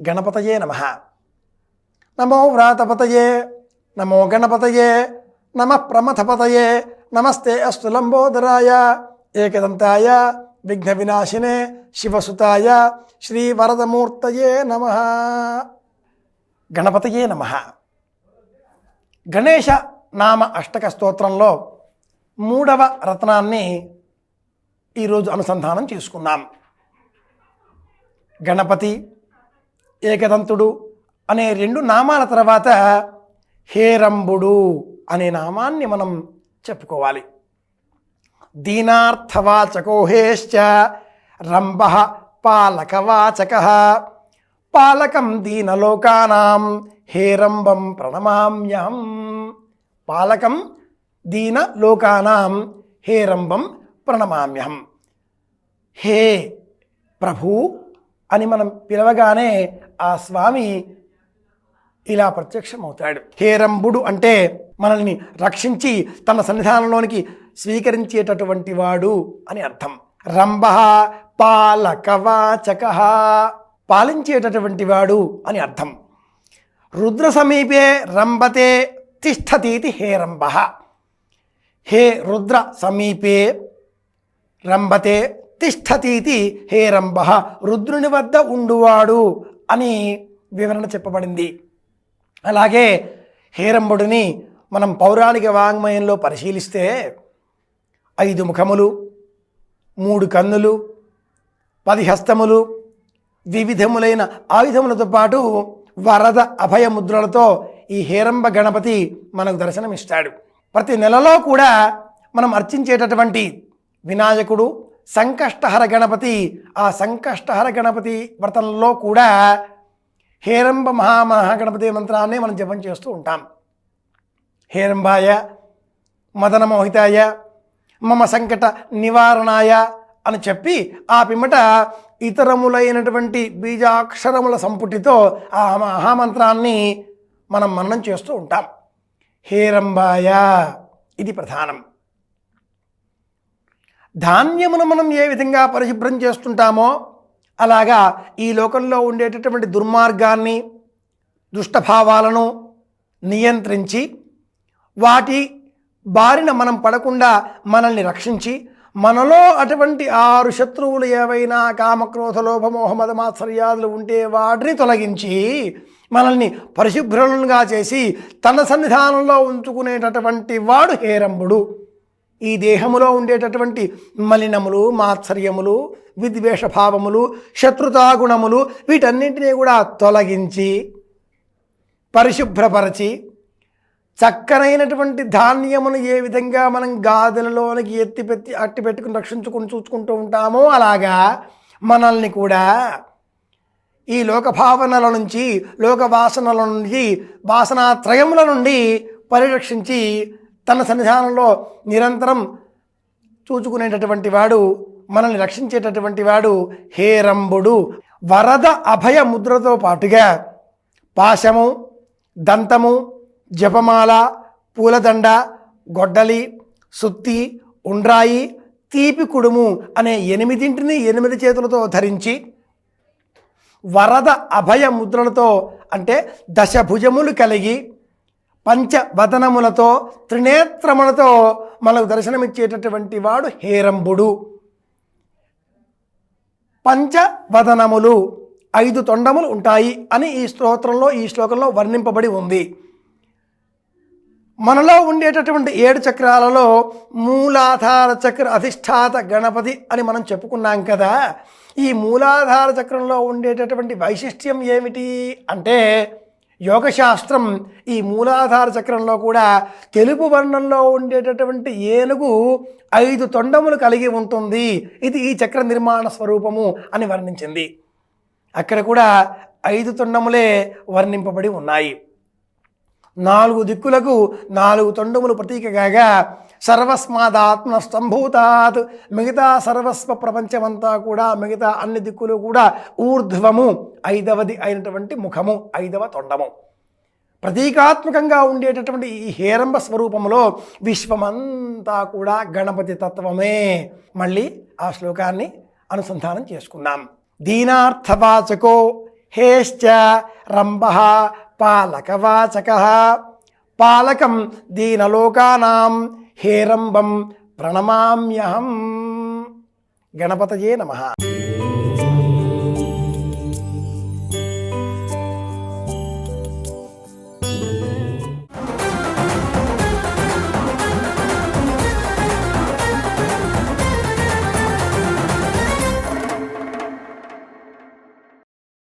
గణపతయే నమః. నమో వ్రాతపతయే, నమో గణపతయే, నమః ప్రమథపతయే, నమస్తే అస్తు లంబోదరాయ, ఏకదంతాయ విఘ్న వినాశినే శివసుతాయ శ్రీ వరదమూర్తయే నమః. గణపతయే నమః. గణేశ నామ అష్టక స్తోత్రంలో 3వ రత్నాన్ని ఈరోజు అనుసంధానం చేసుకున్నాం. గణపతి, ఏకదంతుడు అనే 2 నామాల తర్వాత హేరంబుడు అనే నామాన్ని మనం చెప్పుకోవాలి. దీనార్థవాచకో హేశ్చ రంభః పాలకవాచకః, పాలకం దీనలోకానాం హేరంబం ప్రణమామ్యహం. పాలకం దీనలోకానాం హేరంబం ప్రణమామ్యహం. హే ప్రభు అని మనం పిలవగానే ఆ స్వామి ఇలా ప్రత్యక్షమవుతాడు. హేరంబుడు అంటే మనల్ని రక్షించి తన సన్నిధానంలోనికి స్వీకరించేటటువంటి వాడు అని అర్థం. రంభః పాలకవాచకః, పాలించేటటువంటి వాడు అని అర్థం. రుద్ర సమీపే రంభతే తిష్టతీతి హేరంబః. హే రుద్ర సమీపే రంభతే తిష్టతీతి హేరంబః, రుద్రుని వద్ద ఉండువాడు అని వివరణ చెప్పబడింది. అలాగే హేరంబుడిని మనం పౌరాణిక వాంగ్మయంలో పరిశీలిస్తే 5 ముఖములు, 3 కన్నులు, 10 హస్తములు, వివిధములైన ఆయుధములతో పాటు వరద అభయ ముద్రలతో ఈ హేరంబ గణపతి మనకు దర్శనమిస్తాడు. ప్రతి నెలలో కూడా మనం అర్చించేటటువంటి వినాయకుడు సంకష్టహర గణపతి, ఆ సంకష్టహర గణపతి వ్రతంలో కూడా హేరంబ మహాగణపతి మంత్రాన్ని మనం జపం చేస్తూ ఉంటాం. హేరంబాయ మదనమోహితాయ మమ సంకట నివారణాయ అని చెప్పి ఆ పిమ్మట ఇతరములైనటువంటి బీజాక్షరముల సంపుటితో ఆ మహామంత్రాన్ని మనం మననం చేస్తూ ఉంటాం. హేరంబాయ ఇది ప్రధానం. ధాన్యమును మనం ఏ విధంగా పరిశుభ్రం చేస్తుంటామో అలాగా ఈ లోకంలో ఉండేటటువంటి దుర్మార్గాన్ని, దుష్టభావాలను నియంత్రించి వాటి బారిన మనం పడకుండా మనల్ని రక్షించి మనలో అటువంటి 6 శత్రువులు ఏవైనా కామక్రోధ లోభ మోహ మద మాత్సర్యాదులు ఉంటే వాటిని తొలగించి మనల్ని పరిశుభ్రులుగా చేసి తన సన్నిధానంలో ఉంచుకునేటటువంటి వాడు హేరంబుడు. ఈ దేహములో ఉండేటటువంటి మలినములు, మాత్సర్యములు, విద్వేష భావములు, శత్రుతాగుణములు వీటన్నింటినీ కూడా తొలగించి పరిశుభ్రపరచి చక్కనైనటువంటి ధాన్యమును ఏ విధంగా మనం గాదెలలోనికి అట్టి పెట్టుకుని రక్షించుకుని చూసుకుంటూ ఉంటామో అలాగా మనల్ని కూడా ఈ లోక భావనల నుంచి, లోక వాసనల నుంచి, వాసనాత్రయముల నుండి పరిరక్షించి తన సన్నిధానంలో నిరంతరం చూచుకునేటటువంటి వాడు, మనల్ని రక్షించేటటువంటి వాడు హేరంబుడు. వరద అభయ ముద్రతో పాటుగా పాశము, దంతము, జపమాల, పూలదండ, గొడ్డలి, సుత్తి, ఉండ్రాయి, తీపి కుడుము అనే 8 చేతులతో ధరించి వరద అభయ ముద్రలతో అంటే దశభుజములు కలిగి పంచవదనములతో త్రినేత్రములతో మనకు దర్శనమిచ్చేటటువంటి వాడు హేరంబుడు. పంచవదనములు 5 తొండములు ఉంటాయి అని ఈ శ్లోకంలో వర్ణింపబడి ఉంది. మనలో ఉండేటటువంటి 7 చక్రాలలో మూలాధార చక్ర అధిష్టాత గణపతి అని మనం చెప్పుకున్నాం కదా. ఈ మూలాధార చక్రంలో ఉండేటటువంటి వైశిష్ట్యం ఏమిటి అంటే యోగశాస్త్రం ఈ మూలాధార చక్రంలో కూడా తెలుపు వర్ణంలో ఉండేటటువంటి ఏనుగు 5 తొండములు కలిగి ఉంటుంది. ఇది ఈ చక్ర నిర్మాణ స్వరూపము అని వర్ణించింది. అక్కడ కూడా 5 తొండములే వర్ణింపబడి ఉన్నాయి. 4 దిక్కులకు 4 తొండములు ప్రతీకగా సర్వస్మాదాత్మ సంభూతాత్, మిగతా సర్వస్వ ప్రపంచమంతా కూడా, మిగతా అన్ని దిక్కులు కూడా ఊర్ధ్వము, 5వది అయినటువంటి ముఖము, 5వ తొండము. ప్రతీకాత్మకంగా ఉండేటటువంటి ఈ హేరంబ స్వరూపంలో విశ్వమంతా కూడా గణపతి తత్వమే. మళ్ళీ ఆ శ్లోకాన్ని అనుసంధానం చేసుకున్నాం. దీనార్థవాచకో హేశ్చ రంభ పాలకవాచక పాలకం దీనలోకానాం హేరంబం ప్రణమామ్యహం. గణపతయే నమః.